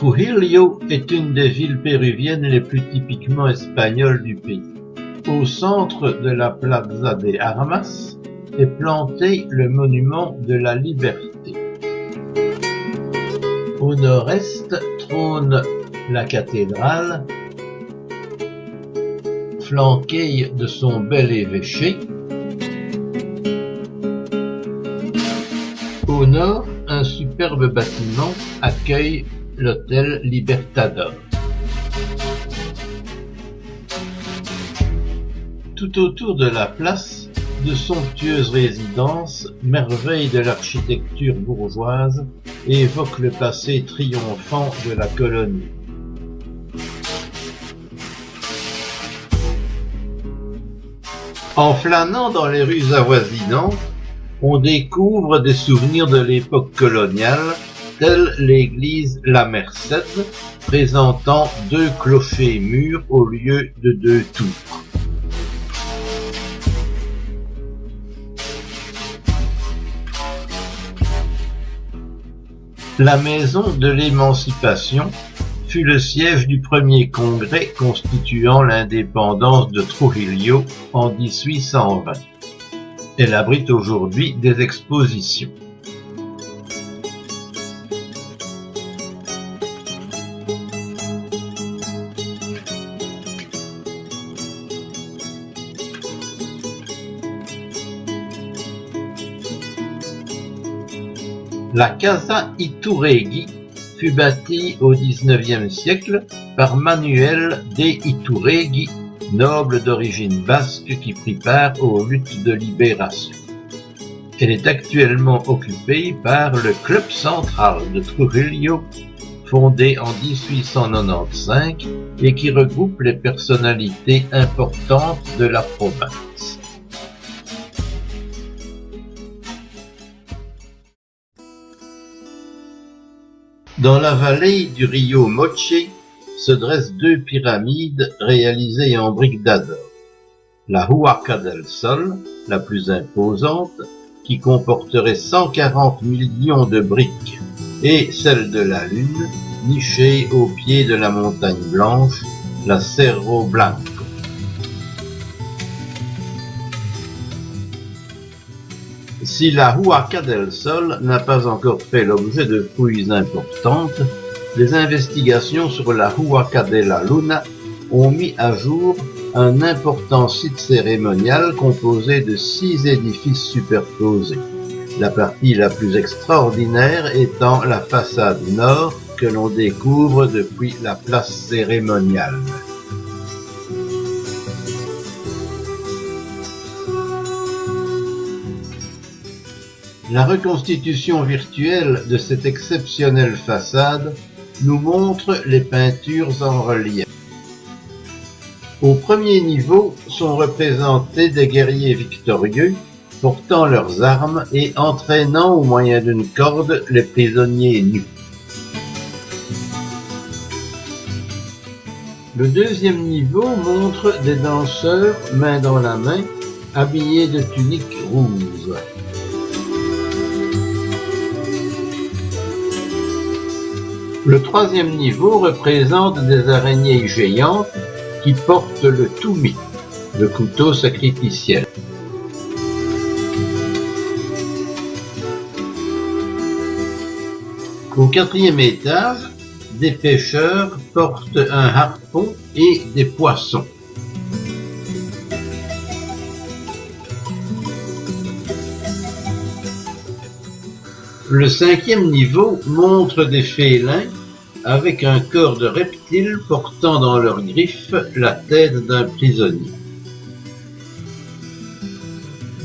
Trujillo est une des villes péruviennes les plus typiquement espagnoles du pays. Au centre de la Plaza de Armas est planté le monument de la Liberté. Au nord-est trône la cathédrale, flanquée de son bel évêché. Au nord, un superbe bâtiment accueille l'hôtel Libertador. Tout autour de la place, de somptueuses résidences, merveilles de l'architecture bourgeoise, évoquent le passé triomphant de la colonie. En flânant dans les rues avoisinantes, on découvre des souvenirs de l'époque coloniale, telle l'église La Merced, présentant 2 clochers mûrs au lieu de 2 tours. La maison de l'Émancipation fut le siège du premier congrès constituant l'indépendance de Trujillo en 1820. Elle abrite aujourd'hui des expositions. La Casa Iturregui fut bâtie au XIXe siècle par Manuel de Iturregui, noble d'origine basque qui prit part aux luttes de libération. Elle est actuellement occupée par le Club Central de Trujillo, fondé en 1895 et qui regroupe les personnalités importantes de la province. Dans la vallée du Rio Moche se dressent 2 pyramides réalisées en briques d'Ador. La Huaca del Sol, la plus imposante, qui comporterait 140 millions de briques, et celle de la Lune, nichée au pied de la montagne blanche, la Cerro Blanco. Si la Huaca del Sol n'a pas encore fait l'objet de fouilles importantes, les investigations sur la Huaca de la Luna ont mis à jour un important site cérémonial composé de 6 édifices superposés, la partie la plus extraordinaire étant la façade nord que l'on découvre depuis la place cérémoniale. La reconstitution virtuelle de cette exceptionnelle façade nous montre les peintures en relief. Au premier niveau sont représentés des guerriers victorieux portant leurs armes et entraînant au moyen d'une corde les prisonniers nus. Le deuxième niveau montre des danseurs main dans la main, habillés de tuniques rouges. Le troisième niveau représente des araignées géantes qui portent le tumi, le couteau sacrificiel. Au 4e étage, des pêcheurs portent un harpon et des poissons. Le 5e niveau montre des félins avec un corps de reptile portant dans leurs griffes la tête d'un prisonnier.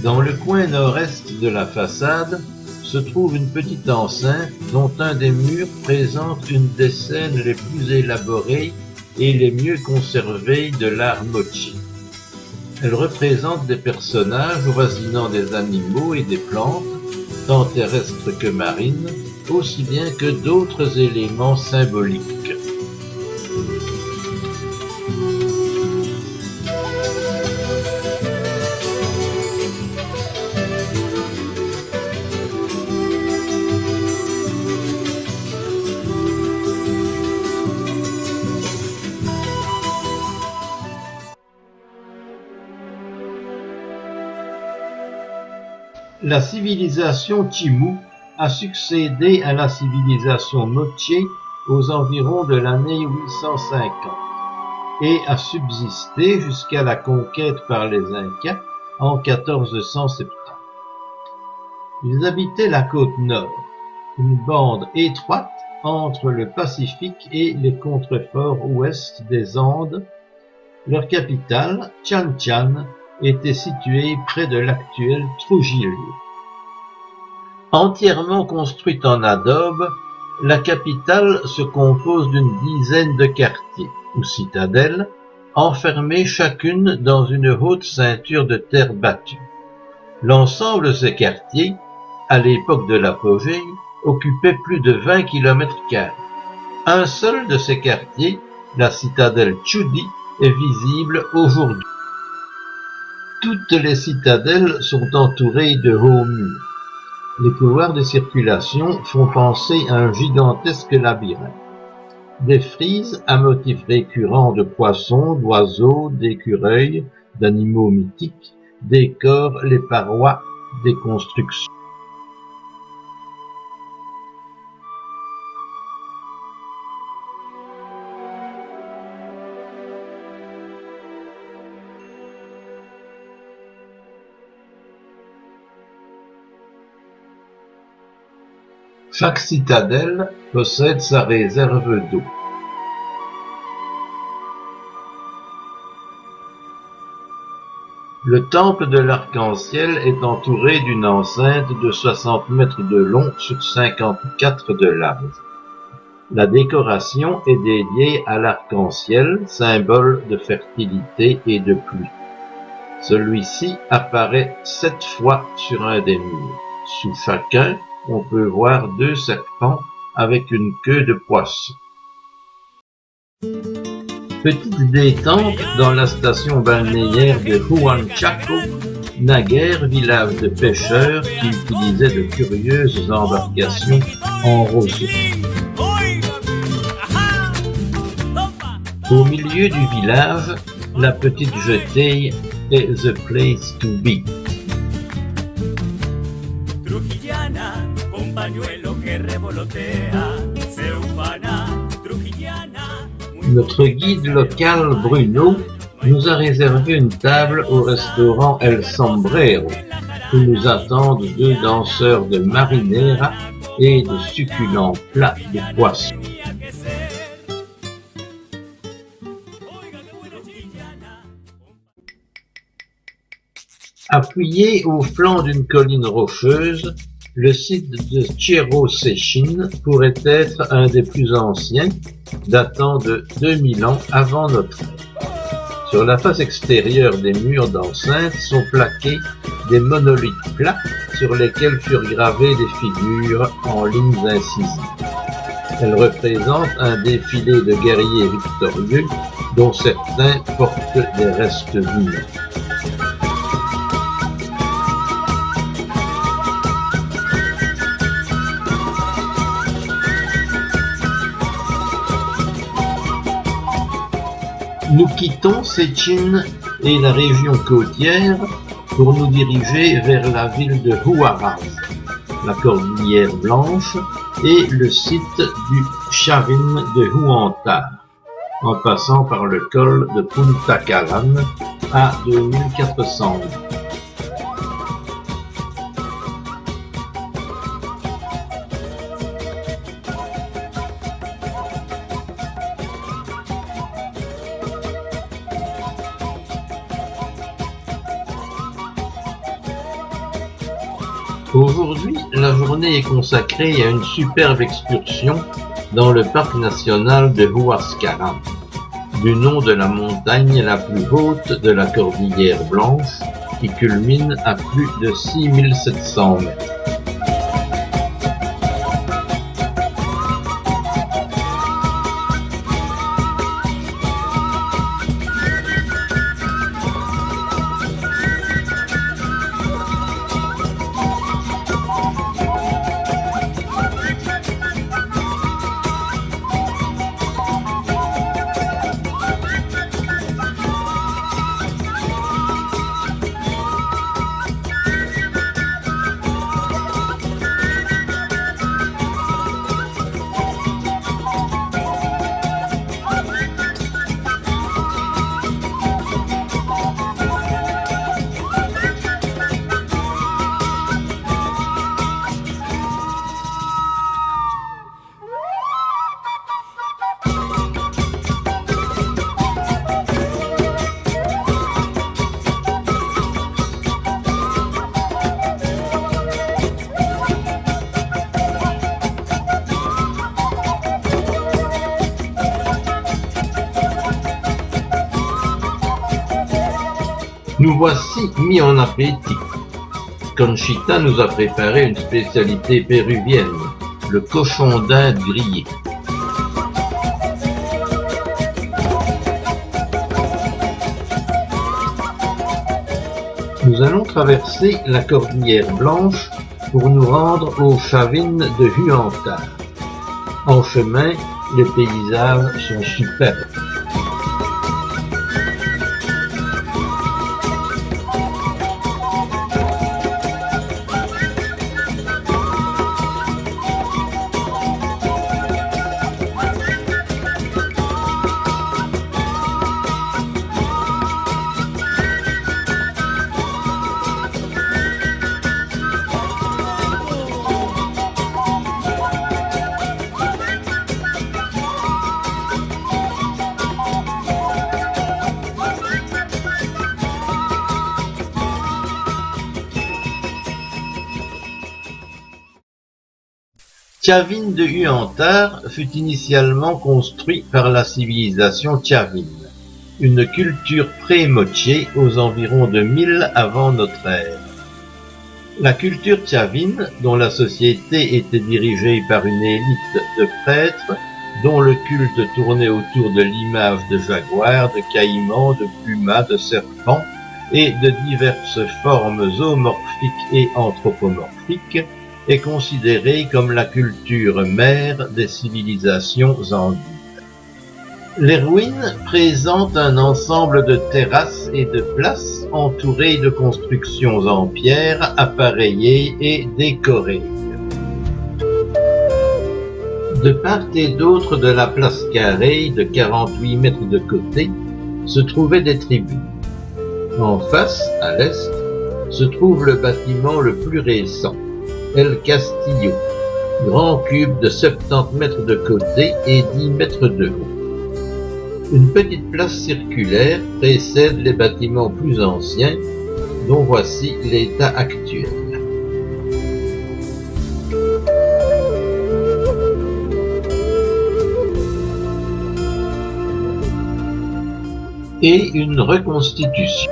Dans le coin nord-est de la façade se trouve une petite enceinte dont un des murs présente une des scènes les plus élaborées et les mieux conservées de l'art mochi. Elle représente des personnages voisinant des animaux et des plantes, tant terrestres que marines, aussi bien que d'autres éléments symboliques. La civilisation Chimu a succédé à la civilisation Moche aux environs de l'année 850 et a subsisté jusqu'à la conquête par les Incas en 1470. Ils habitaient la côte nord, une bande étroite entre le Pacifique et les contreforts ouest des Andes. Leur capitale, Chan Chan, était située près de l'actuel Trujillo. Entièrement construite en adobe, la capitale se compose d'une dizaine de quartiers ou citadelles, enfermées chacune dans une haute ceinture de terre battue. L'ensemble de ces quartiers, à l'époque de l'apogée, occupait plus de 20 km². Un seul de ces quartiers, la citadelle Chudi, est visible aujourd'hui. Toutes les citadelles sont entourées de hauts murs. Les couloirs de circulation font penser à un gigantesque labyrinthe. Des frises à motifs récurrents de poissons, d'oiseaux, d'écureuils, d'animaux mythiques décorent les parois des constructions. Chaque citadelle possède sa réserve d'eau. Le temple de l'arc-en-ciel est entouré d'une enceinte de 60 mètres de long sur 54 de large. La décoration est dédiée à l'arc-en-ciel, symbole de fertilité et de pluie. Celui-ci apparaît 7 fois sur un des murs. Sous chacun, on peut voir 2 serpents avec une queue de poisson. Petite détente dans la station balnéaire de Huanchaco, naguère village de pêcheurs qui utilisait de curieuses embarcations en roseau. Au milieu du village, la petite jetée est the place to be. Notre guide local Bruno nous a réservé une table au restaurant El Sombrero où nous attendent 2 danseurs de marinera et de succulents plats de poisson. Appuyé au flanc d'une colline rocheuse, le site de Cerro Sechin pourrait être un des plus anciens, datant de 2000 ans avant notre ère. Sur la face extérieure des murs d'enceinte sont plaqués des monolithes plats sur lesquels furent gravées des figures en lignes incisives. Elles représentent un défilé de guerriers victorieux dont certains portent des restes humains. Nous quittons Sechin et la région côtière pour nous diriger vers la ville de Huaraz, la cordillère Blanche et le site du Chavín de Huántar, en passant par le col de Punta Calán à 2400 mètres. Aujourd'hui, la journée est consacrée à une superbe excursion dans le parc national de Huascarán, du nom de la montagne la plus haute de la cordillère Blanche, qui culmine à plus de 6700 mètres. Nous voici mis en appétit. Conchita nous a préparé une spécialité péruvienne, le cochon d'Inde grillé. Nous allons traverser la cordillère Blanche pour nous rendre aux Chavines de Huantar. En chemin, les paysages sont superbes. Chavin de Huantar fut initialement construit par la civilisation Chavin, une culture pré-moché aux environs de 1000 avant notre ère. La culture Chavin, dont la société était dirigée par une élite de prêtres, dont le culte tournait autour de l'image de jaguars, de caïmans, de pumas, de serpents et de diverses formes zoomorphiques et anthropomorphiques, est considérée comme la culture mère des civilisations andives. Les ruines présentent un ensemble de terrasses et de places entourées de constructions en pierre appareillées et décorées. De part et d'autre de la place carrée de 48 mètres de côté se trouvaient des tribunes. En face, à l'est, se trouve le bâtiment le plus récent, El Castillo, grand cube de 70 mètres de côté et 10 mètres de haut. Une petite place circulaire précède les bâtiments plus anciens, dont voici l'état actuel. Et une reconstitution.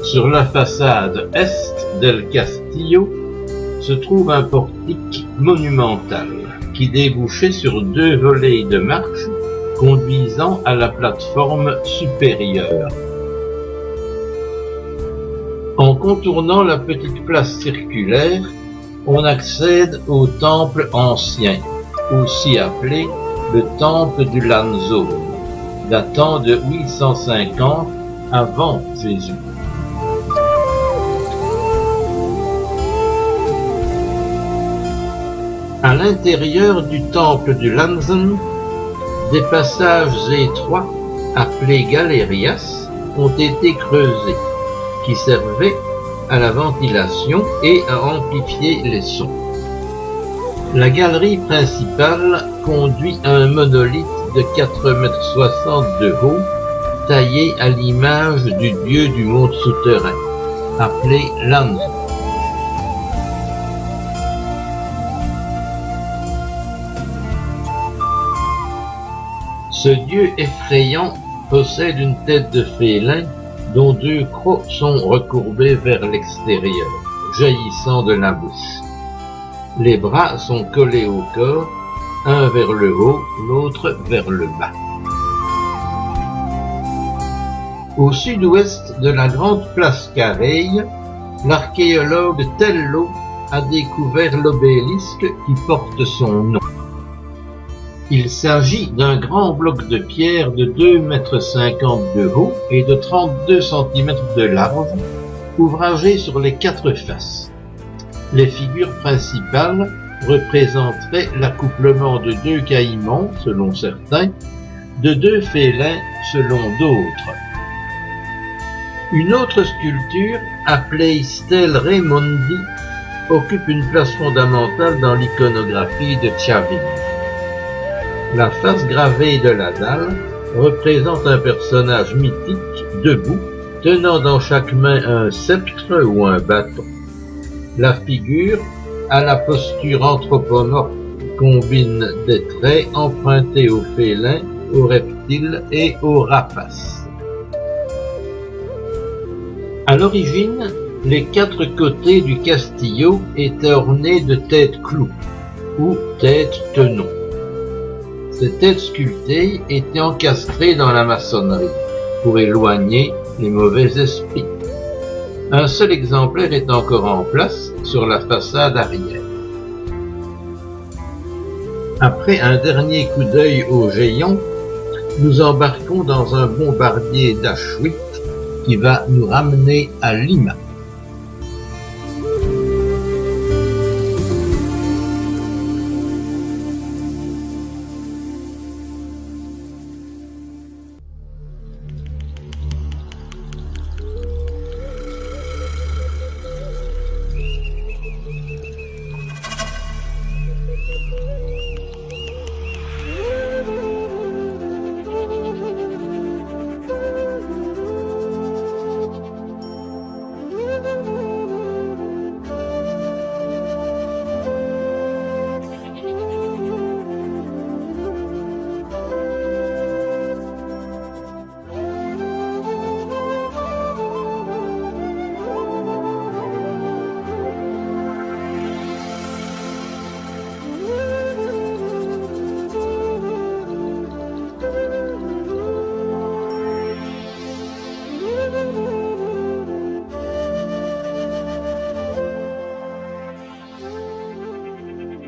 Sur la façade est del Castillo se trouve un portique monumental qui débouchait sur 2 volets de marche conduisant à la plateforme supérieure. En contournant la petite place circulaire, on accède au temple ancien, aussi appelé le temple du Lanzón, datant de 850 avant Jésus. À l'intérieur du temple du Lanzón, des passages étroits, appelés galerias, ont été creusés, qui servaient à la ventilation et à amplifier les sons. La galerie principale conduit à un monolithe de 4,60 m de haut, taillé à l'image du dieu du monde souterrain, appelé Lanzón. Ce dieu effrayant possède une tête de félin dont 2 crocs sont recourbés vers l'extérieur, jaillissant de la bouche. Les bras sont collés au corps, un vers le haut, l'autre vers le bas. Au sud-ouest de la grande place carrée, l'archéologue Tello a découvert l'obélisque qui porte son nom. Il s'agit d'un grand bloc de pierre de 2,50 m de haut et de 32 cm de large, ouvragé sur les 4 faces. Les figures principales représenteraient l'accouplement de 2 caïmans, selon certains, de 2 félins, selon d'autres. Une autre sculpture, appelée Stèle Raimondi, occupe une place fondamentale dans l'iconographie de Chavin. La face gravée de la dalle représente un personnage mythique, debout, tenant dans chaque main un sceptre ou un bâton. La figure, à la posture anthropomorphe, combine des traits empruntés aux félins, aux reptiles et aux rapaces. À l'origine, les 4 côtés du castillo étaient ornés de têtes-clous, ou têtes-tenons. Ces têtes sculptées étaient encastrées dans la maçonnerie, pour éloigner les mauvais esprits. Un seul exemplaire est encore en place sur la façade arrière. Après un dernier coup d'œil au géant, nous embarquons dans un bombardier d'Achuit qui va nous ramener à Lima.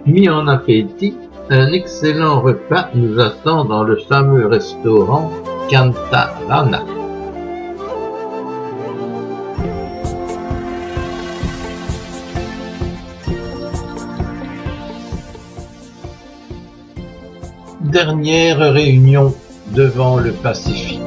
Mis en appétit, un excellent repas nous attend dans le fameux restaurant Cantarana. Dernière réunion devant le Pacifique.